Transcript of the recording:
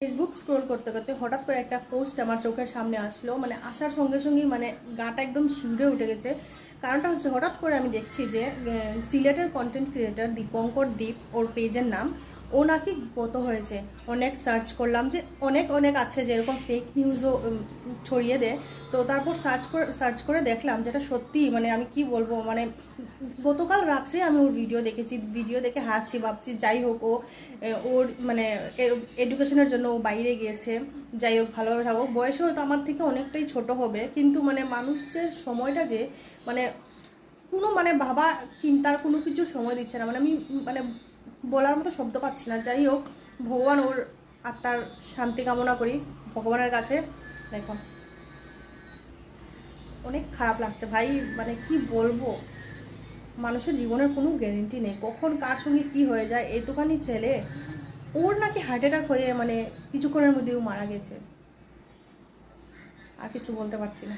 Facebook scroll করতে করতে হঠাৎ করে একটা পোস্ট আমার চোখের সামনে আসলো, মানে আসার সঙ্গে সঙ্গেই মানে গাটা একদম শিউরে উঠে গেছে। কারণটা হচ্ছে হঠাৎ করে আমি দেখছি যে সিলেটের কন্টেন্ট ক্রিয়েটার দীপঙ্কর দীপ, ওর পেজের নাম, ও নাকি গত হয়েছে। অনেক সার্চ করলাম যে অনেক অনেক আছে যে এরকম ফেক নিউজও ছড়িয়ে দেয়। তো তারপর সার্চ করে দেখলাম যেটা সত্যি, মানে আমি কি বলবো, মানে গতকাল রাত্রে আমি ওর ভিডিও দেখেছি, ভিডিও দেখে হাসছি, ভাবছি যাই হোক ওর মানে এডুকেশনের জন্য ও বাইরে গিয়েছে, যাই হোক ভালোভাবে থাকুক। বয়সে হয়তো আমার থেকে অনেকটাই ছোট হবে, কিন্তু মানে মানুষের সময়টা যে মানে কোনো মানে ভাবা চিন্তার কোনো কিছু সময় দিচ্ছে না, মানে আমি মানে বলার মতো শব্দ পাচ্ছি না। যাই হোক, ভগবান ওর আত্মার শান্তি কামনা করি ভগবানের কাছে। দেখো, অনেক খারাপ লাগছে ভাই, মানে কি বলবো, মানুষের জীবনের কোনো গ্যারেন্টি নেই, কখন কার সঙ্গে কি হয়ে যায়। এইটুখানি ছেলে, ওর নাকি হার্ট অ্যাটাক হয়ে মানে কিছুক্ষণের মধ্যেও মারা গেছে। আর কিছু বলতে পারছি না।